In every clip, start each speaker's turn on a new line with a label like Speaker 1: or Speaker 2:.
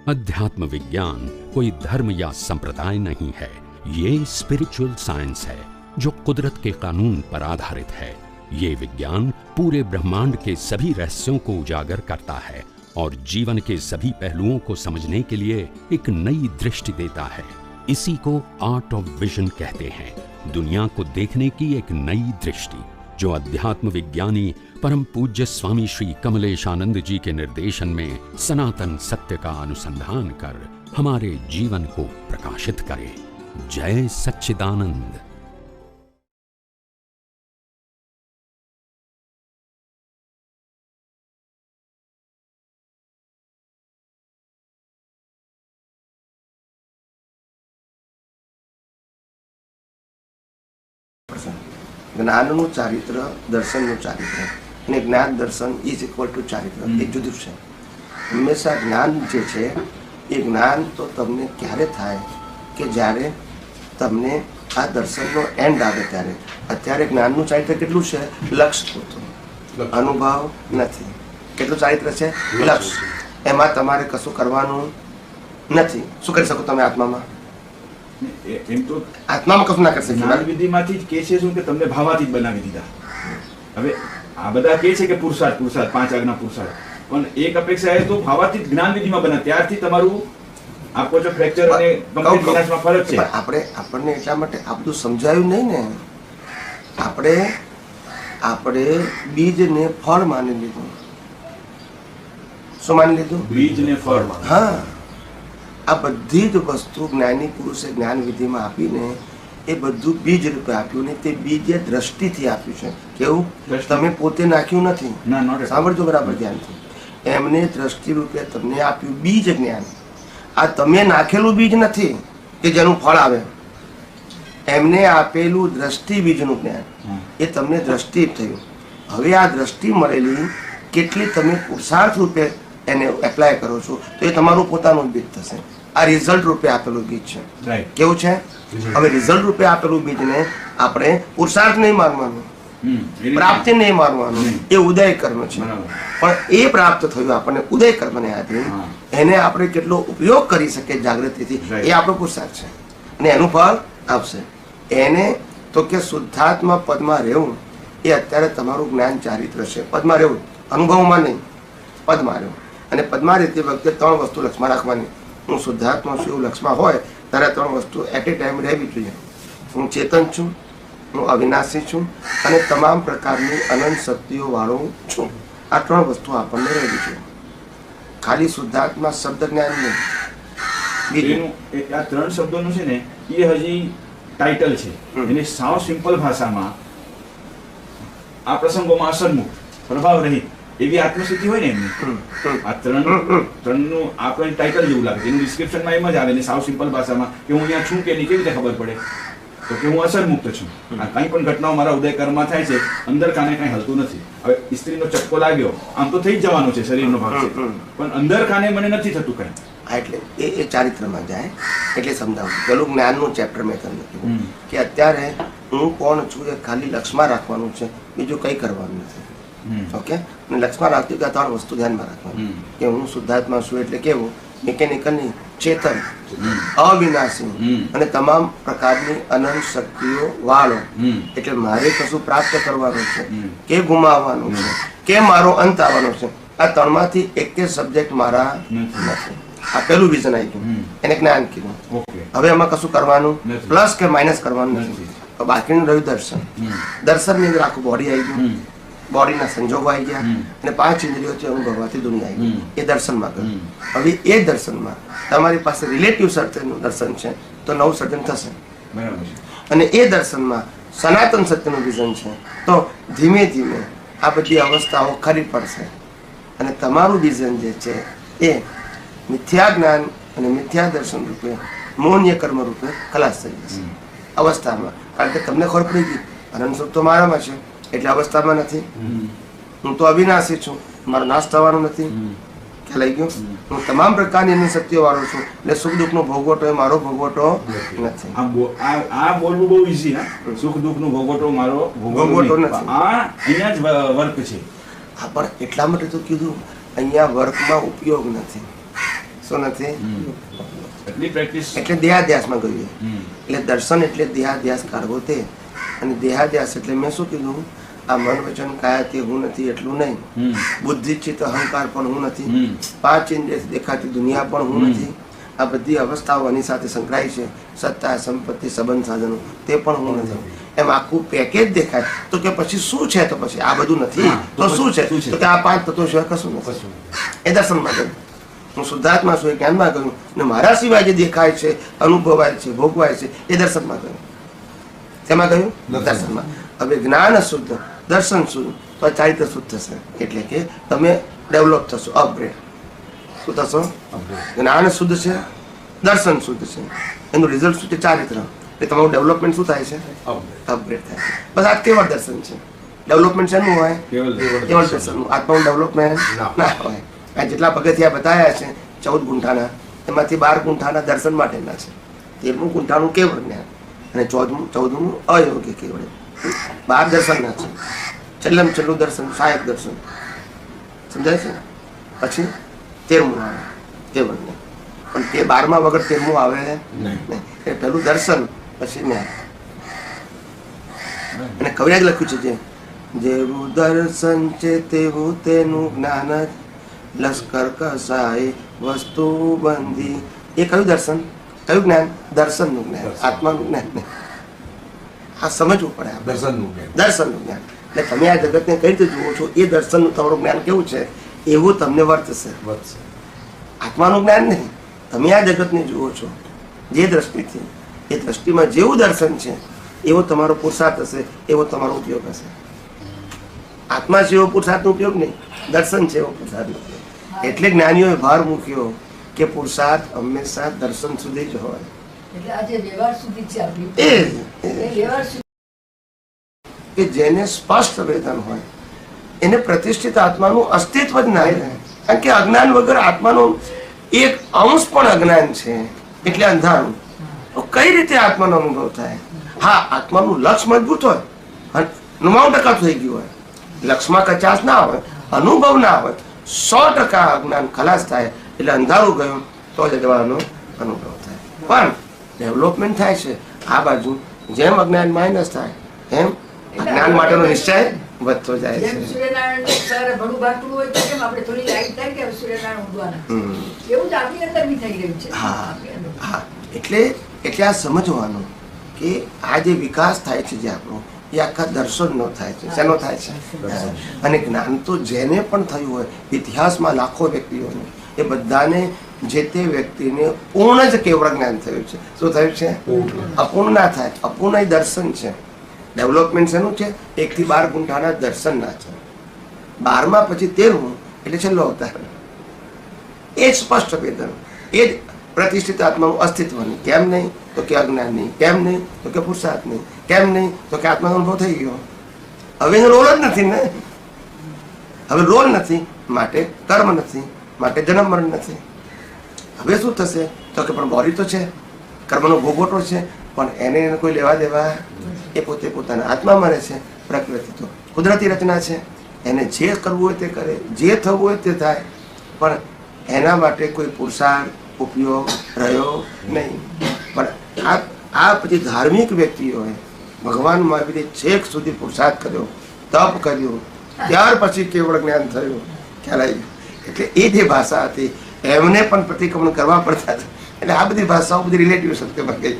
Speaker 1: अध्यात्म विज्ञान कोई धर्म या संप्रदाय नहीं है, ये स्पिरिचुअल साइंस है जो कुदरत के कानून पर आधारित है। ये विज्ञान पूरे ब्रह्मांड के सभी रहस्यों को उजागर करता है और जीवन के सभी पहलुओं को समझने के लिए एक नई दृष्टि देता है। इसी को आर्ट ऑफ विजन कहते हैं, दुनिया को देखने की एक नई दृष्टि, जो अध्यात्म विज्ञानी परम पूज्य स्वामी श्री कमलेशानंद जी के निर्देशन में सनातन सत्य का अनुसंधान कर हमारे जीवन को प्रकाशित करे। जय सच्चिदानंद।
Speaker 2: જ્ઞાનનું ચારિત્ર, દર્શનનું ચારિત્ર અને જ્ઞાન દર્શન ઇઝ ઇક્વલ ટુ ચારિત્ર, એ જુદું છે. હંમેશા જ્ઞાન જે છે એ જ્ઞાન તો તમને ક્યારે થાય કે જ્યારે તમને આ દર્શનનો એન્ડ આવે ત્યારે. અત્યારે જ્ઞાનનું ચારિત્ર કેટલું છે? લક્ષ્ય પૂરતું, અનુભવ નથી. કેટલું ચારિત્ર છે? લક્ષ્ય. એમાં તમારે કશું કરવાનું નથી. શું કરી શકો તમે આત્મામાં?
Speaker 3: એમ તો
Speaker 2: આત્મામાં કશું ના કરી શકે.
Speaker 3: જ્ઞાન વિધિમાંથી જ કે છે શું કે તમને ભાવાતીત બનાવી દીધા. હવે આ બધા કે છે કે પુરુષાર્થ પુરુષાર્થ 5 આજ્ઞા પુરુષાર્થ, પણ એક અપેક્ષા એ તો ભાવાતીત જ્ઞાન વિધિમાં બને ત્યારથી તમારું આપો છો ફ્રેક્ચર અને કમ્પ્લીટ વિનાશમાં ફરક છે.
Speaker 2: આપણને એટલા માટે આ બધું સમજાયું નહીં ને. આપણે બીજને ફળ માની લીધું. શું માની લીધું?
Speaker 3: બીજને ફળ.
Speaker 2: હા, આ બધી જ વસ્તુ જ્ઞાની પુરુષે જ્ઞાન વિધિમાં આપીને એ બધું બીજ રૂપે આપ્યું ને તે બીજ એ દ્રષ્ટિથી આપ્યું છે. કેવું? તમે પોતે નાખ્યું નથી. સાંભળજો બરાબર ધ્યાનથી. એમને દ્રષ્ટિ રૂપે તમને આપ્યું બીજ જ્ઞાન. આ તમે નાખેલું બીજ નથી કે જેનું ફળ આવે. એમને આપેલું દ્રષ્ટિ બીજનું જ્ઞાન, એ તમને દ્રષ્ટિ થયું. હવે આ દ્રષ્ટિ મળેલી કેટલી તમે પુરુષાર્થ રૂપે એને એપ્લાય કરો છો તો એ તમારું પોતાનું બીજ થશે. આ રિઝલ્ટ રૂપે આપેલું બીજ છે. કેવું છે? હવે રિઝલ્ટ રૂપે આપેલું બીજને આપણે પુરુષાર્થ નહીં માનવાનું, પ્રાપ્તિ નહીં માનવાનું, એ ઉદય કર્મ છે. પણ એ પ્રાપ્ત થયું આપણને ઉદય કર્મને આધીન, એને આપણે કેટલો ઉપયોગ કરી શકીએ જાગૃતિથી, એ આપણો પુરુષાર્થ છે અને એનું ફળ આપશે. એને તો કે શુદ્ધાત્મા પદમાં રહેવું એ અત્યારે તમારું જ્ઞાન ચારિત્ર છે. પદમાં રહેવું, અનુભવમાં નહીં, પદમાં રહેવું. અને પદમાં રહેતી વખતે 3 વસ્તુ લક્ષમાં રાખવાની. હું શુદ્ધાત્મા છું એવું લક્ષમાં હોય ત્યારે 3 વસ્તુ એટ એ ટાઈમ રહેવી જોઈએ. હું ચેતન છું, હું અવિનાશી છું અને તમામ પ્રકારની અનંત શક્તિઓ વાળો છું. આ 3 વસ્તુ આપણને રહેવી જોઈએ. ખાલી શુદ્ધાત્મા શબ્દ જ્ઞાન નહીં.
Speaker 3: આ 3 શબ્દોનું છે ને એ હજી ટાઇટલ છે. એને સાવ સિમ્પલ ભાષામાં આ પ્રસંગોમાં અસરમુખ, પ્રભાવ રહિત એવી આત્મસ્થિતિ હોય ને એમની. આ 3નું આપણે ટાઇટલ જેવું લાગે. એનું ડિસ્ક્રિપ્શનમાં એમ જ આવે ને સાવ સિમ્પલ ભાષામાં કે હું અહીંયા છું કે નહીં કેવી રીતે ખબર પડે? તો કે હું અસરમુક્ત છું. આ કંઈ પણ ઘટનાઓ મારા ઉદયકર્મમાં થાય છે, અંદર કાને કંઈ હલતું નથી. હવે સ્ત્રીનો ચક્કો લાગ્યો, આમ તો થઈ જ જવાનો છે, શરીરનો ભાગ છે, પણ અંદર કાને મને નથી થતું કંઈ.
Speaker 2: એટલે એ ચારિત્રમાં જાય. એટલે સમજાવું પેલું જ્ઞાનનું ચેપ્ટર મેં તમને કીધું કે અત્યારે હું કોણ છું એ ખાલી લક્ષમાં રાખવાનું છે, બીજું કંઈ કરવાનું નથી. ઓકે? અને લક્ષમાં રાખતી કે 3 વસ્તુ ધ્યાનમાં રાખવાની કે હું શુદ્ધાત્મા છું એટલે કેવું? મિકેનિકલની, ચેતન, અવિનાશી અને તમામ પ્રકારની અનંત શક્તિઓ વાળો. એટલે મારે કશું પ્રાપ્ત કરવાનું છે કે ગુમાવવાનું છે કે મારો અંત આવવાનો છે, આ 3માંથી એક સબ્જેક્ટ મારા નથી. આ પેલું વિઝન આવી ગયું, એને જ્ઞાન કીધું. હવે એમાં કશું કરવાનું પ્લસ કે માઇનસ કરવાનું નથી. બાકીનું રહ્યું દર્શન. દર્શનની અંદર આખું બોડી આવી ગયું, બોડીના સંજોગો આવી ગયા અને 5 ઇન્દ્રિયોથી અનુભવવાથી દુનિયા આવી ગઈ. એ દર્શનમાં ગયું. હવે એ દર્શનમાં તમારી પાસે રિલેટિવ સત્યનું દર્શન છે તો નવું સર્જન થશે. અને એ દર્શનમાં સનાતન સત્યનું વિઝન છે તો ધીમે ધીમે આ બધી અવસ્થાઓ ખરી પડશે અને તમારું વિઝન જે છે એ મિથ્યા જ્ઞાન અને મિથ્યા દર્શન રૂપે, મૌન્ય કર્મ રૂપે ખલાસ થઈ જશે અવસ્થામાં. કારણ કે તમને ખબર પડી ગઈ અનંત સુખ તો મારામાં છે એટલે અવસ્થામાં નથી. હું તો અવિનાશી છું, મારો નાશ થવાનો નથી. ખ્યાલ આવી ગયો? હું તમામ પ્રકારની એની શક્તિઓ વાળો છું એટલે સુખ દુઃખનો ભોગવટો એ મારો ભોગવટો નથી.
Speaker 3: આ બોલવું બહુ ઈઝી. હા, સુખ દુઃખનો ભોગવટો મારો ભોગવટો નથી. આ અહીંયા જ વર્ક છે.
Speaker 2: હા, પણ એટલા માટે તો કીધું અહીંયા વર્કમાં ઉપયોગ નથી. શું નથી?
Speaker 3: એટલી પ્રેક્ટિસ.
Speaker 2: એટલે દેહાધ્યાસમાં ગયું. એટલે દર્શન એટલે દેહાધ્યાસ કાઢવો તે. અને દેહાધ્યાસ એટલે મેં શું કીધું, આ મન વચન કાયા તે હું નથી એટલું નહીં, બુદ્ધિ ચિત્ત અહંકાર પણ હું નથી, 5 ઇન્દ્રિયથી દેખાતી દુનિયા પણ હું નથી, આ બધી અવસ્થાઓ આની સાથે સંકળાય છે, સત્તા સંપત્તિ સંબંધ સાધનો તે પણ હું નથી. એમ આખું પેકેજ દેખાય તો કે પછી શું છે? તો પછી આ બધું નથી તો શું છે? તો કે આ 5 તત્વો સિવાય કશું નથી. એ દર્શનમાં ગયું. હું શુદ્ધાત્મા છું એ જ્ઞાનમાં ગયું, ને મારા સિવાય જે દેખાય છે, અનુભવાય છે, ભોગવાય છે એ દર્શનમાં ગયું. તેમાં ગયું દર્શનમાં. હવે જ્ઞાન શુદ્ધ, દર્શન શુદ્ધ, તો ચારિત્ર શુદ્ધ થશે. એટલે કે તમે ડેવલપ થશો, અપગ્રેડ. શું થશો? જ્ઞાન શુદ્ધ છે, દર્શન શુદ્ધ છે, એનું રિઝલ્ટ શું છે? ચારિત્ર. એટલે તમારું ડેવલપમેન્ટ શું થાય છે? અપગ્રેડ થાય છે. બસ આ કેવળ દર્શન છે. ડેવલપમેન્ટ શેનું હોય? કેવળ દર્શનનું. આત્માનું ડેવલપમેન્ટ ના હોય. આ જેટલા પગથિયા બતાવ્યા છે 14 ગુંઠાના, એમાંથી 12 ગુંઠાના દર્શન માટેના છે, 13મું ગુંઠાનું કેવળ જ્ઞાન, અને 14મું અયોગ્ય કેવળ. 12 દર્શનના છે. છેલ્લામાં છેલ્લું દર્શન સહાયક દર્શન, સમજાય છે? પછી 13મું આવે કેવળ જ્ઞાન. પણ તે 12મા વગર 13મું આવે નહીં. એ પહેલું દર્શન, પછી જ્ઞાન. અને કવિરાજ લખ્યું છે જેવું દર્શન છે તેવું તેનું જ્ઞાન, લશ્કર કસાય વસ્તુ બંધી. એ કયું દર્શન? કયું જ્ઞાન? દર્શનનું જ્ઞાન, આત્માનું જ્ઞાન નહીં. આ સમજવું પડે. દર્શનનું જ્ઞાન. એટલે તમે આ જગતને કઈ રીતે જુઓ છો એ દર્શનનું તમારું જ્ઞાન કેવું છે એવું તમને વર્તશે. આત્માનું જ્ઞાન નહીં. તમે આ જગતને જુઓ છો જે દ્રષ્ટિથી, એ દ્રષ્ટિમાં જેવું દર્શન છે એવો તમારો પુરુષાર્થ હશે, એવો તમારો ઉપયોગ હશે. આત્મા છે એવો પુરુષાર્થનો ઉપયોગ નહીં, દર્શન છે એવો પુરુષાર્થનો ઉપયોગ. એટલે જ્ઞાનીઓએ ભાર મૂક્યો કે પુરુષાર્થ હંમેશા દર્શન સુધી જ હોય. કે જેને સ્પષ્ટ વેદન હોય એને પ્રતિષ્ઠિત આત્માનું અસ્તિત્વ જ ના રહે. કારણ કે અજ્ઞાન વગર આત્માનો એક અંશ પણ અજ્ઞાન છે, એટલે અંધારું. તો કઈ રીતે આત્માનો અનુભવ થાય? હા, આત્માનું લક્ષ મજબૂત હોય, 99% થઈ ગયું હોય, લક્ષમાં કચાશ ના હોય, અનુભવ ના હોય, 100% અજ્ઞાન ખલાસ થાય, એટલે અંધારું ગયું તો જ જવાનો અનુભવ થાય. પણ ડેવલપમેન્ટ થાય છે આ બાજુ. જેમ અજ્ઞાન માઇનસ થાય એમ જ્ઞાન માટેનો નિશ્ચય વધતો જાય છે. એટલે આ સમજવાનું કે આ જે વિકાસ થાય છે જે આપણો, એ આખા દર્શનનો થાય છે. શેનો થાય છે? અને જ્ઞાન તો જેને પણ થયું હોય, ઇતિહાસમાં લાખો વ્યક્તિઓને, એ બધાને જે તે વ્યક્તિને પૂર્ણ જ કેવળ જ્ઞાન થયું છે. શું થયું છે? અપૂર્ણ ના થાય. અપૂર્ણ એ દર્શન છે. ડેવલપમેન્ટ શેનું છે? 1 થી 12 ગુંઠાના દર્શનના છે. 12મા પછી 13મું એટલે છેલ્લો અવતાર. એ જ સ્પષ્ટ વેદન, એ જ પ્રતિષ્ઠિત આત્માનું અસ્તિત્વ નહીં. કેમ નહીં? તો કે અજ્ઞાન નહીં. કેમ નહીં? તો કે પુરુષાર્થ નહીં. કેમ નહીં? તો કે આત્માનો અનુભવ થઈ ગયો. હવે એનો રોલ જ નથી ને. હવે રોલ નથી, માટે કર્મ નથી, માટે જન્મ મરણ નથી. હવે શું થશે? તો કે પણ બોડી તો છે, કર્મનો ભોગવટો છે, પણ એને કોઈ લેવા દેવા, એ પોતે પોતાના આત્મા મરે છે. પ્રકૃતિ તો કુદરતી રચના છે, એને જે કરવું હોય તે કરે, જે થવું હોય તે થાય, પણ એના માટે કોઈ પુરુષાર્થ ઉપયોગ રહ્યો નહીં. પણ આ પછી ધાર્મિક વ્યક્તિઓએ ભગવાનમાં આવી રીતે છેક સુધી પુરુષાર્થ કર્યો, તપ કર્યું, ત્યાર પછી કેવળ જ્ઞાન થયું, ખ્યાલ આવી ગયો. એટલે એ જે ભાષા હતી એમને પણ પ્રતિક્રમણ કરવા પડતા હતા. એટલે આ બધી ભાષાઓ બધી રિલેટિવ સત્યમાં ગઈ,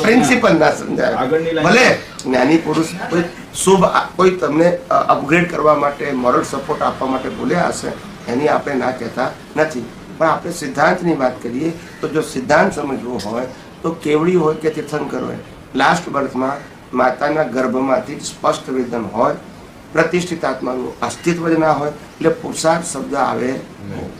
Speaker 2: પ્રિન્સિપલ ના સમજાય. ભલે જ્ઞાની પુરુષ કોઈ શુભ કોઈ તમને અપગ્રેડ કરવા માટે, મોરલ સપોર્ટ આપવા માટે બોલ્યા હશે, એની આપણે ના કહેતા નથી. પણ આપણે સિદ્ધાંતની વાત કરીએ તો જો સિદ્ધાંત સમજવો હોય તો કેવડી હોય કે તીર્થંકર હોય, લાસ્ટ બર્થમાં માતાના ગર્ભમાંથી સ્પષ્ટ વેદન હોય, પ્રતિષ્ઠિત આત્માનું અસ્તિત્વ જ ના હોય, એટલે પુરુષાર્થ શબ્દ આવે નહીં.